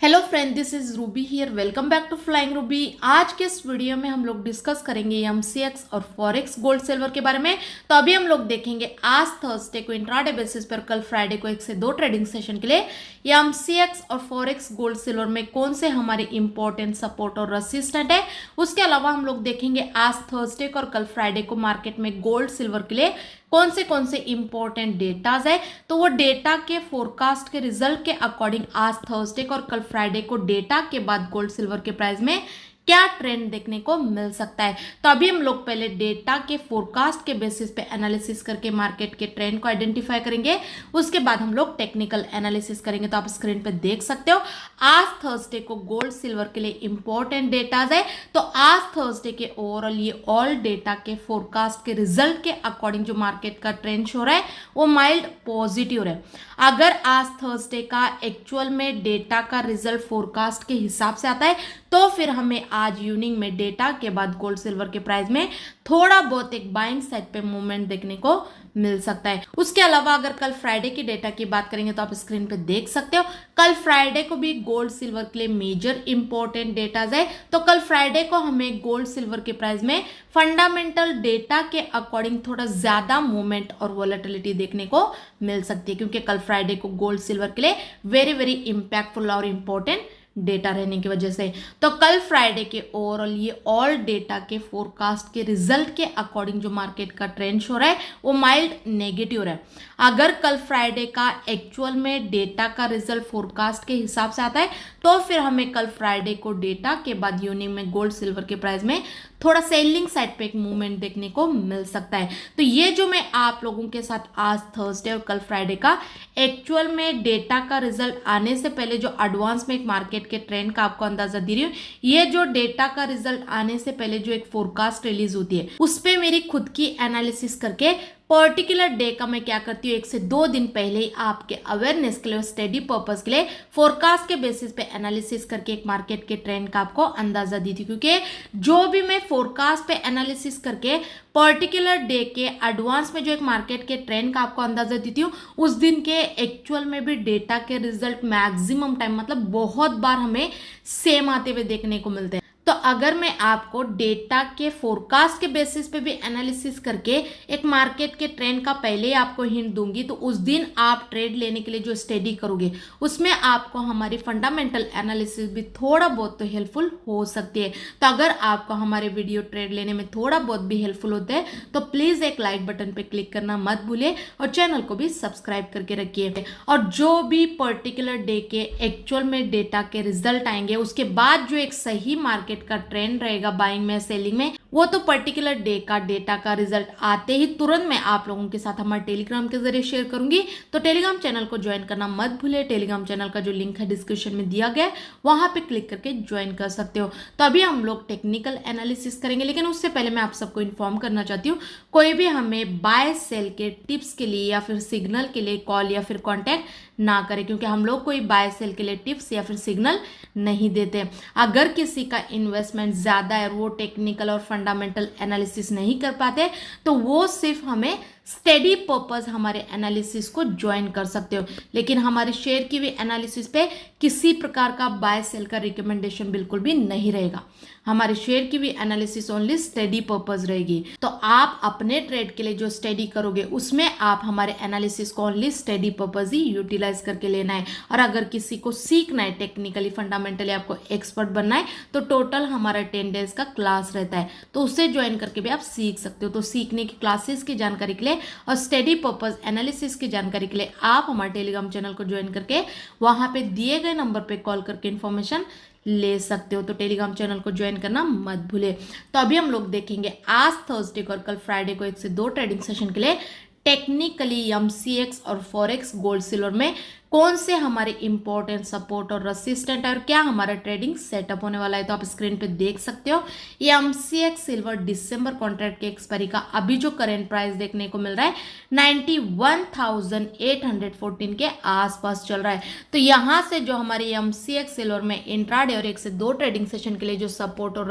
Hello friend, this is Ruby here. Welcome back to Flying Ruby. आज के इस video में हम लोग डिस्कस करेंगे एमसीएक्स और फॉरेक्स गोल्ड सिल्वर के बारे में। तो अभी हम लोग देखेंगे आज थर्सडे को इंट्राडे बेसिस पर, कल फ्राइडे को 1 से 2 ट्रेडिंग सेशन के लिए एमसीएक्स और फॉरेक्स गोल्ड सिल्वर में कौन से हमारे इंपॉर्टेंट सपोर्ट और रेसिस्टेंट है। उसके अलावा हम लोग देखेंगे आज थर्सडे को और कल फ्राइडे को मार्केट में गोल्ड सिल्वर के लिए कौन से इंपॉर्टेंट डेटाज है। तो वो डेटा के फोरकास्ट के रिजल्ट के अकॉर्डिंग आज थर्सडे को और कल फ्राइडे को डेटा के बाद गोल्ड सिल्वर के प्राइस में क्या ट्रेंड देखने को मिल सकता है। तो अभी हम लोग पहले डेटा के फोरकास्ट के बेसिस पे एनालिसिस करके मार्केट के ट्रेंड को आइडेंटिफाई करेंगे। उसके बाद हम लोग टेक्निकल एनालिसिस करेंगे। तो आप स्क्रीन पे देख सकते हो आज थर्सडे को गोल्ड सिल्वर के लिए इंपॉर्टेंट डेटाज है। तो आज थर्सडे के ओवरऑल ये ऑल डेटा के फोरकास्ट के रिजल्ट के अकॉर्डिंग जो मार्केट का ट्रेंड हो रहा है वो माइल्ड पॉजिटिव है। अगर आज थर्सडे का एक्चुअल में डेटा का रिजल्ट फोरकास्ट के हिसाब से आता है तो फिर हमें आज इवनिंग में डेटा के बाद गोल्ड सिल्वर के प्राइस में थोड़ा बहुत एक बाइंग साइड पे मूवमेंट देखने को मिल सकता है। उसके अलावा अगर कल फ्राइडे की डेटा की बात करेंगे तो आप स्क्रीन पे देख सकते हो कल फ्राइडे को भी गोल्ड सिल्वर के लिए मेजर इंपॉर्टेंट डेटाज है। तो कल फ्राइडे को हमें गोल्ड सिल्वर के प्राइस में फंडामेंटल डेटा के अकॉर्डिंग थोड़ा ज्यादा मूवमेंट और वॉलेटिलिटी देखने को मिल सकती है, क्योंकि कल फ्राइडे को गोल्ड सिल्वर के लिए वेरी वेरी इंपैक्टफुल और इंपॉर्टेंट डेटा रहने की वजह से। तो कल फ्राइडे के ओवरऑल ये ऑल डेटा के फोरकास्ट के रिजल्ट के अकॉर्डिंग जो मार्केट का ट्रेंड हो रहा है वो माइल्ड नेगेटिव है। अगर कल फ्राइडे का एक्चुअल में डेटा का रिजल्ट फोरकास्ट के हिसाब से आता है तो फिर हमें कल फ्राइडे को डेटा के बाद इवनिंग में गोल्ड सिल्वर के प्राइस में थोड़ा सेलिंग साइड पे एक मूवमेंट देखने को मिल सकता है। तो ये जो मैं आप लोगों के साथ आज थर्सडे और कल फ्राइडे का एक्चुअल में डेटा का रिजल्ट आने से पहले जो एडवांस में एक मार्केट के ट्रेंड का आपको अंदाजा दे रही हूँ, ये जो डेटा का रिजल्ट आने से पहले जो एक फोरकास्ट रिलीज होती है उस पर मेरी खुद की एनालिसिस करके पर्टिकुलर डे का मैं क्या करती हूँ 1 से 2 दिन पहले ही आपके अवेयरनेस के लिए, स्टडी पर्पस के लिए फोरकास्ट के बेसिस पे एनालिसिस करके एक मार्केट के ट्रेंड का आपको अंदाजा दी थी। क्योंकि जो भी मैं फोरकास्ट पे एनालिसिस करके पर्टिकुलर डे के एडवांस में जो एक मार्केट के ट्रेंड का आपको अंदाजा देती हूँ उस दिन के एक्चुअल में भी डेटा के रिजल्ट मैक्सिमम टाइम मतलब बहुत बार हमें सेम आते हुए देखने को मिलते हैं। तो अगर मैं आपको डेटा के फोरकास्ट के बेसिस पे भी एनालिसिस करके एक मार्केट के ट्रेंड का पहले ही आपको हिंट दूंगी तो उस दिन आप ट्रेड लेने के लिए जो स्टडी करोगे उसमें आपको हमारी फंडामेंटल एनालिसिस भी थोड़ा बहुत तो हेल्पफुल हो सकती है। तो अगर आपको हमारे वीडियो ट्रेड लेने में थोड़ा बहुत भी हेल्पफुल होते हैं तो प्लीज एक लाइक बटन पे क्लिक करना मत भूलिए और चैनल को भी सब्सक्राइब करके रखिए। और जो भी पर्टिकुलर डे के एक्चुअल में डेटा के रिजल्ट आएंगे उसके बाद जो एक सही मार्केट का ट्रेंड रहेगा बाइंग में सेलिंग में, वो तो पर्टिकुलर डे का डेटा का रिजल्ट आते ही तुरंत मैं आप लोगों के साथ हमारे टेलीग्राम के जरिए शेयर करूंगी। तो टेलीग्राम चैनल को ज्वाइन करना मत भूलिए। टेलीग्राम चैनल का जो लिंक है डिस्क्रिप्शन में दिया गया है वहां पे क्लिक करके ज्वाइन कर सकते हो। तो अभी हम लोग टेक्निकल एनालिसिस करेंगे, लेकिन उससे पहले मैं आप सबको इन्फॉर्म करना चाहती हूँ कोई भी हमें बाय सेल के टिप्स के लिए या फिर सिग्नल के लिए कॉल या फिर कॉन्टैक्ट ना करें, क्योंकि हम लोग कोई बाय सेल के लिए टिप्स या फिर सिग्नल नहीं देते। अगर किसी का इन्वेस्टमेंट ज़्यादा है, वो टेक्निकल और फंडामेंटल एनालिसिस नहीं कर पाते तो वो सिर्फ हमें स्टडी पर्पस हमारे एनालिसिस को ज्वाइन कर सकते हो, लेकिन हमारे शेयर की भी एनालिसिस पे किसी प्रकार का बाय सेल का रिकमेंडेशन बिल्कुल भी नहीं रहेगा। हमारे शेयर की भी एनालिसिस ओनली स्टडी पर्पस रहेगी। तो आप अपने ट्रेड के लिए जो स्टडी करोगे उसमें आप हमारे एनालिसिस को ओनली स्टडी पर्पस ही यूटिलाइज करके लेना है। और अगर किसी को सीखना है टेक्निकली फंडामेंटली आपको एक्सपर्ट बनना है तो टोटल हमारा 10 डेज का क्लास रहता है, तो उससे ज्वाइन करके भी आप सीख सकते हो। तो सीखने की क्लासेस की जानकारी के लिए और स्टडी पर्पस एनालिसिस की जानकारी के लिए आप हमारे टेलीग्राम चैनल को ज्वाइन करके वहां पे दिए गए नंबर पे कॉल करके इन्फॉर्मेशन ले सकते हो। तो टेलीग्राम चैनल को ज्वाइन करना मत भूले। तो अभी हम लोग देखेंगे आज थर्सडे को और कल फ्राइडे को 1 से 2 ट्रेडिंग सेशन के लिए टेक्निकली एमसीएक्स और फॉरेक्स गोल्ड सिल्वर में कौन से हमारे इंपॉर्टेंट सपोर्ट और रेसिस्टेंट है और क्या हमारा ट्रेडिंग सेटअप होने वाला है। तो आप स्क्रीन पे देख सकते हो ये एमसीएक्स सिल्वर दिसंबर कॉन्ट्रैक्ट के एक्सपायरी का अभी जो करंट प्राइस देखने को मिल रहा है 91,814 के आसपास चल रहा है। तो यहाँ से जो हमारी एमसीएक्स सिल्वर में इंट्राडे और 1 से 2 ट्रेडिंग सेशन के लिए जो सपोर्ट और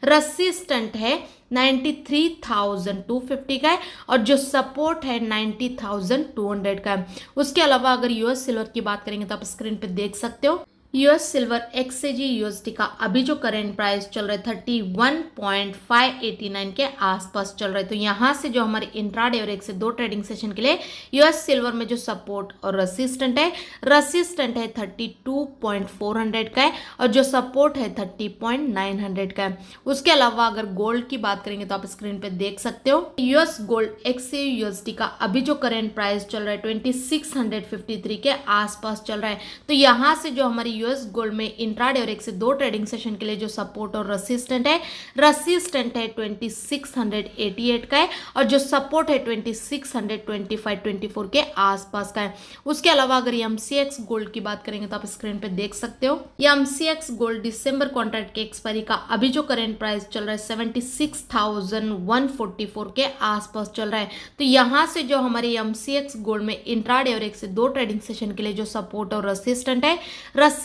रेसिस्टेंट है 93,250 का है और जो सपोर्ट है 90,200 का है। उसके अलावा अगर यूएस सिल्वर की बात करेंगे तो आप स्क्रीन पे देख सकते हो यूएस सिल्वर एक्सजेजी यूएसडी का अभी जो करेंट प्राइस चल रहा है 31.589 के आसपास चल रहा है। तो यहाँ से जो हमारे इंट्राडे और 1 से 2 ट्रेडिंग सेशन के लिए यूएस सिल्वर में जो सपोर्ट और रेसिस्टेंट है 32.400 का है और जो सपोर्ट है 30.900 का है। उसके अलावा अगर गोल्ड की बात करेंगे तो आप स्क्रीन पे देख सकते हो यूएस गोल्ड एक्सजेजी यूएसडी का अभी जो करेंट प्राइस चल रहा है 2653 के आसपास चल रहा है। तो यहाँ से जो हमारी यूएस गोल्ड में इंट्राडे और 1 से 2 ट्रेडिंग सेशन के लिए जो सपोर्ट और रेसिस्टेंट है 2688 का है और जो सपोर्ट है 2625-24 के आसपास का है। उसके अलावा अगर एमसीएक्स गोल्ड की बात करेंगे तो आप स्क्रीन पे देख सकते हो एमसीएक्स गोल्ड दिसंबर कॉन्ट्रैक्ट के एक्सपायरी का अभी जो करेंट प्राइस चल रहा है 76,144 के आसपास चल रहा है। तो यहाँ से जो हमारी एमसीएक्स गोल्ड में इंट्राडे और 1 से 2 ट्रेडिंग सेशन के लिए जो सपोर्ट और रेसिस्टेंट है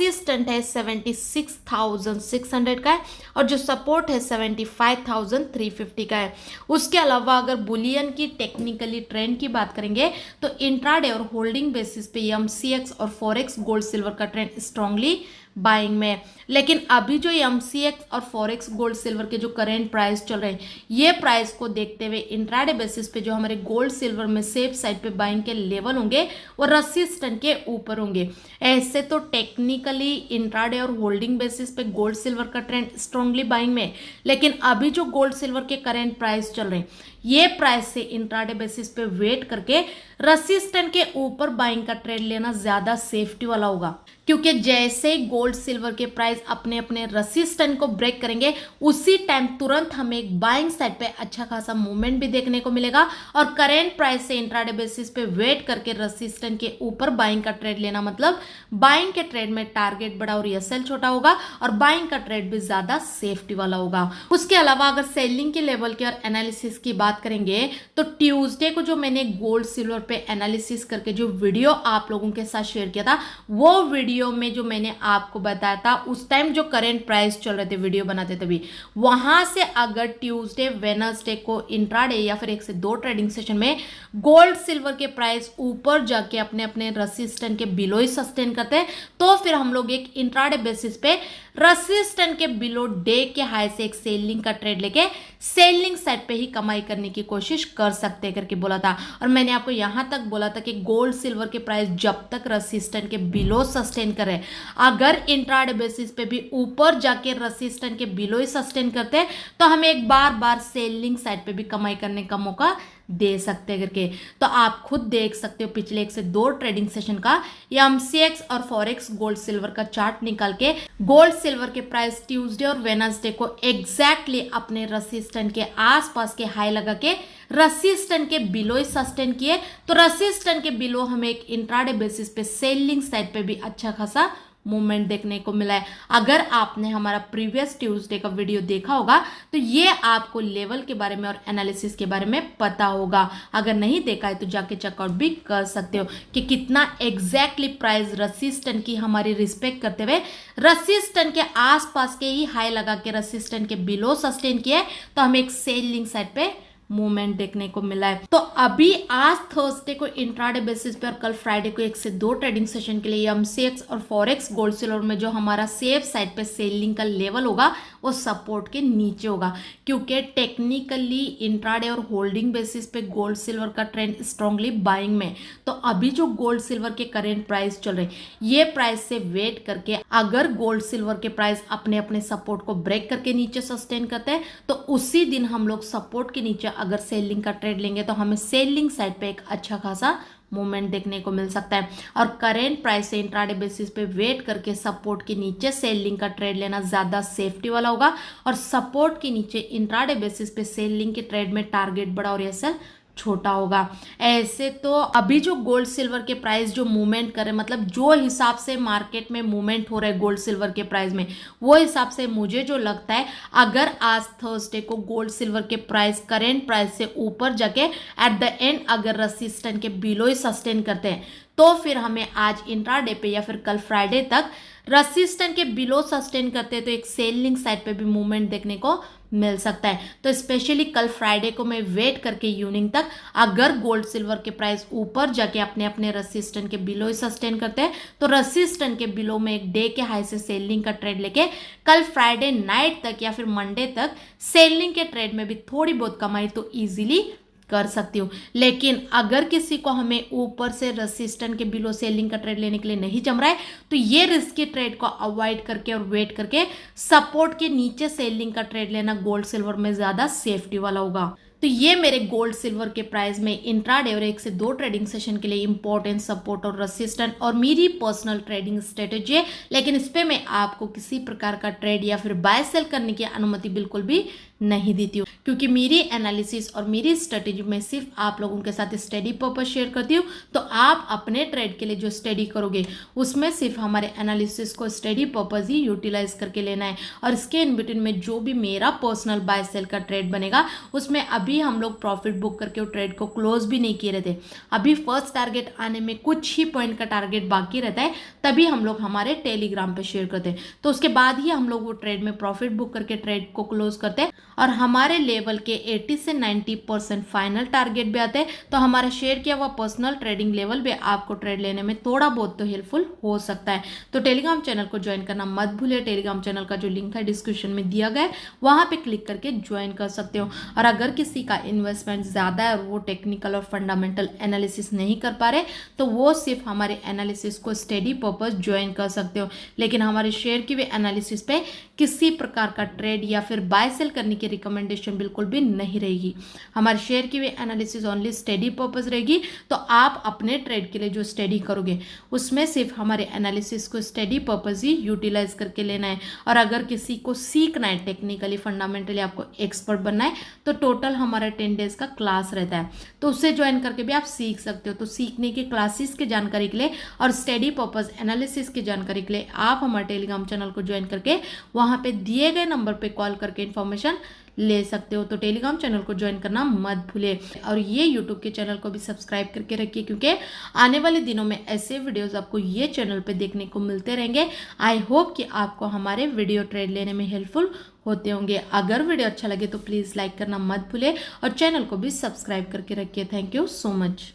76,600 का है और जो सपोर्ट है 75,350 का है। उसके अलावा अगर बुलियन की टेक्निकली ट्रेंड की बात करेंगे तो इंट्राडे और होल्डिंग बेसिस पे एमसीएक्स और फॉरेक्स गोल्ड सिल्वर का ट्रेंड स्ट्रांगली बाइंग में। लेकिन अभी जो एमसीएक्स और फॉरेक्स गोल्ड सिल्वर के जो करेंट प्राइस चल रहे हैं ये प्राइस को देखते हुए इंट्राडे बेसिस पे जो हमारे गोल्ड सिल्वर में सेफ साइड पे बाइंग के लेवल होंगे वो रेसिस्टेंट के ऊपर होंगे। ऐसे तो टेक्निकली इंट्राडे और होल्डिंग बेसिस पे गोल्ड सिल्वर का ट्रेंड स्ट्रांगली बाइंग में, लेकिन अभी जो गोल्ड सिल्वर के करेंट प्राइस चल रहे हैं ये प्राइस से इंट्राडे बेसिस पे वेट करके रेसिस्टेंट के ऊपर बाइंग का ट्रेड लेना ज्यादा सेफ्टी वाला होगा, क्योंकि जैसे गोल्ड सिल्वर के प्राइस अपने अपने रेसिस्टेंट को ब्रेक करेंगे उसी टाइम तुरंत हमें एक बाइंग साइड पे अच्छा खासा मूवमेंट भी देखने को मिलेगा और करेंट प्राइस से इंट्राडे बेसिस पे वेट करके रेसिस्टेंट के ऊपर बाइंग का ट्रेड लेना मतलब बाइंग के ट्रेड में टारगेट बड़ा और एसएल छोटा होगा और बाइंग का ट्रेड भी ज्यादा सेफ्टी वाला होगा। उसके अलावा अगर सेलिंग के लेवल के और एनालिसिस की बात करेंगे तो ट्यूसडे को जो मैंने गोल्ड सिल्वर पे एनालिसिस करके जो वीडियो आप लोगों के साथ शेयर किया था वो वीडियो में जो मैंने आपको बताया था उस टाइम जो करंट प्राइस चल रहे थे वीडियो बनाते थे भी वहां से अगर ट्यूसडे वेडनेसडे को इंट्राडे या फिर 1 से 2 ट्रेडिंग सेशन में गोल्ड सिल्वर के प्राइस ऊपर जाके अपने अपने रेसिस्टेंट के बिलो ही सस्टेन करते हैं तो फिर हम लोग एक इंट्राडे बेसिस पे रेसिस्टेंट के बिलो डे के हाई से एक सेलिंग का ट्रेड लेके सेलिंग साइड पे ही कमाई करने की कोशिश कर सकते हैं करके बोला था। और मैंने आपको यहां तक बोला था कि गोल्ड सिल्वर के प्राइस जब तक रेसिस्टेंट के बिलो सस्टेन करे, अगर इंट्राडे बेसिस पे भी ऊपर जाके रेसिस्टेंट के बिलो ही सस्टेन करते हैं तो हमें एक बार बार सेलिंग साइड पे भी कमाई करने का मौका दे सकते करके। तो आप खुद देख सकते हो पिछले 1 से 2 ट्रेडिंग सेशन का एमसीएक्स और फॉरेक्स गोल्ड सिल्वर का चार्ट निकाल के गोल्ड सिल्वर के प्राइस ट्यूसडे और वेडनेसडे को एग्जैक्टली अपने रेसिस्टेंट के आसपास के हाई लगा के रेसिस्टेंट के बिलो ही सस्टेन किए। तो रेसिस्टेंट के बिलो हमें एक इंट्राडे बेसिस पे सेलिंग साइड पे भी अच्छा खासा मूवमेंट देखने को मिला है। अगर आपने हमारा प्रीवियस ट्यूसडे का वीडियो देखा होगा तो ये आपको लेवल के बारे में और एनालिसिस के बारे में पता होगा। अगर नहीं देखा है तो जाके चेकआउट भी कर सकते हो कि कितना एग्जैक्टली प्राइस रेसिस्टेंट की हमारी रिस्पेक्ट करते हुए रेसिस्टेंट के आसपास के ही हाई लगा के रेसिस्टेंट के बिलो सस्टेन किया है तो हमें एक सेलिंग साइड पे मूवमेंट देखने को मिला है। तो अभी आज थर्सडे को इंट्राडे बेसिस पे और कल फ्राइडे को 1 से 2 ट्रेडिंग सेशन के लिए एमसीएक्स और फॉरेक्स गोल्ड सिल्वर में जो हमारा सेफ साइड पे सेलिंग का लेवल होगा वो सपोर्ट के नीचे होगा, क्योंकि टेक्निकली इंट्राडे और होल्डिंग बेसिस पे गोल्ड सिल्वर का ट्रेंड स्ट्रांगली बाइंग में। तो अभी जो गोल्ड सिल्वर के करेंट प्राइस चल रहे ये प्राइस से वेट करके अगर गोल्ड सिल्वर के प्राइस अपने अपने सपोर्ट को ब्रेक करके नीचे सस्टेन करते हैं तो उसी दिन हम लोग सपोर्ट के नीचे अगर सेलिंग का ट्रेड लेंगे तो हमें सेलिंग साइड पे एक अच्छा खासा मूवमेंट देखने को मिल सकता है। और करेंट प्राइस से इंट्राडे बेसिस पे वेट करके सपोर्ट के नीचे सेलिंग का ट्रेड लेना ज्यादा सेफ्टी वाला होगा और सपोर्ट के नीचे इंट्राडे बेसिस पे सेलिंग के ट्रेड में टारगेट बड़ा और एसएल छोटा होगा। ऐसे तो अभी जो गोल्ड सिल्वर के प्राइस जो मूवमेंट करे मतलब जो हिसाब से मार्केट में मूवमेंट हो रहा है गोल्ड सिल्वर के प्राइस में वो हिसाब से मुझे जो लगता है अगर आज थर्सडे को गोल्ड सिल्वर के प्राइस करेंट प्राइस से ऊपर जाके एट द एंड अगर रेसिस्टेंट के बिलो ही सस्टेन करते हैं तो फिर हमें आज इंट्राडे पे या फिर कल फ्राइडे तक रेसिस्टेंट के बिलो सस्टेन करते हैं तो एक सेल लिंक साइड पे भी मूवमेंट देखने को मिल सकता है। तो स्पेशली कल फ्राइडे को मैं वेट करके इवनिंग तक अगर गोल्ड सिल्वर के प्राइस ऊपर जाके अपने अपने रेसिस्टेंट के बिलो ही सस्टेन करते हैं तो रेसिस्टेंट के बिलो में एक डे के हाई से सेलिंग का ट्रेड लेके कल फ्राइडे नाइट तक या फिर मंडे तक सेलिंग के ट्रेड में भी थोड़ी बहुत कमाई तो इजीली कर सकती हूँ। लेकिन अगर किसी को हमें ऊपर से रेसिस्टेंट के बिलो सेलिंग का ट्रेड लेने के लिए नहीं जम रहा है तो ये रिस्की ट्रेड को अवॉइड करके और वेट करके सपोर्ट के नीचे सेलिंग का ट्रेड लेना गोल्ड सिल्वर में ज्यादा सेफ्टी वाला होगा। तो ये मेरे गोल्ड सिल्वर के प्राइस में इंट्राडे और 1 से 2 ट्रेडिंग सेशन के लिए इंपॉर्टेंट सपोर्ट और रेसिस्टेंट और मेरी पर्सनल ट्रेडिंग स्ट्रेटेजी है। लेकिन इस पे मैं आपको किसी प्रकार का ट्रेड या फिर बाय सेल करने की अनुमति बिल्कुल भी नहीं देती हूँ, क्योंकि मेरी एनालिसिस और मेरी स्ट्रेटेजी में सिर्फ आप लोगों के साथ स्टडी पर्पस शेयर करती हूँ। तो आप अपने ट्रेड के लिए जो स्टडी करोगे उसमें सिर्फ हमारे एनालिसिस को स्टडी पर्पस ही यूटिलाइज करके लेना है। और इसके इन बिटवीन में जो भी मेरा पर्सनल बाय सेल का ट्रेड बनेगा उसमें अभी हम लोग प्रॉफिट बुक करके वो ट्रेड को क्लोज भी नहीं किए रहते। अभी फर्स्ट टारगेट आने में कुछ ही पॉइंट का टारगेट बाकी रहता है, तभी हम लोग हमारे टेलीग्राम पे शेयर करते हैं। तो उसके बाद ही हम लोग वो ट्रेड में प्रॉफिट बुक करके ट्रेड को क्लोज करते हैं और हमारे लेवल के 80 से 90% फाइनल टारगेट भी आते हैं। तो हमारा शेयर किया हुआ पर्सनल ट्रेडिंग लेवल भी आपको ट्रेड लेने में थोड़ा बहुत तो हेल्पफुल हो सकता है। तो टेलीग्राम चैनल को ज्वाइन करना मत भूलिए। टेलीग्राम चैनल का जो लिंक है डिस्क्रिप्शन में दिया गया है, वहां पे क्लिक करके ज्वाइन कर सकते हो। और अगर किसी का इन्वेस्टमेंट ज़्यादा है और वो टेक्निकल और फंडामेंटल एनालिसिस नहीं कर पा रहे तो वो सिर्फ हमारे एनालिसिस को स्टडी पर्पस ज्वाइन कर सकते हो। लेकिन हमारे शेयर की भी एनालिसिस पे किसी प्रकार का ट्रेड या फिर बाय सेल करने की रिकमेंडेशन बिल्कुल भी नहीं रहेगी। हमारे शेयर की भी एनालिसिस ओनली स्टडी पर्पस रहेगी। तो आप अपने ट्रेड के लिए जो स्टडी करोगे उसमें सिर्फ हमारे एनालिसिस को स्टडी पर्पस ही यूटिलाइज करके लेना है। और अगर किसी को सीखना है टेक्निकली फंडामेंटली आपको एक्सपर्ट बनना है तो टोटल हमारा 10 डेज का क्लास रहता है, तो उससे ज्वाइन करके भी आप सीख सकते हो। तो सीखने की क्लासेस की जानकारी के लिए और स्टडी पर्पस एनालिसिस की जानकारी के लिए आप हमारे टेलीग्राम चैनल को ज्वाइन करके वहां पे दिए गए नंबर पे कॉल करके इन्फॉर्मेशन ले सकते हो। तो टेलीग्राम चैनल को ज्वाइन करना मत भूलिए और ये यूट्यूब के चैनल को भी सब्सक्राइब करके रखिए, क्योंकि आने वाले दिनों में ऐसे वीडियोस आपको ये चैनल पे देखने को मिलते रहेंगे। आई होप कि आपको हमारे वीडियो ट्रेड लेने में हेल्पफुल होते होंगे। अगर वीडियो अच्छा लगे तो प्लीज़ लाइक करना मत भूलिए और चैनल को भी सब्सक्राइब करके रखिए। Thank you so much.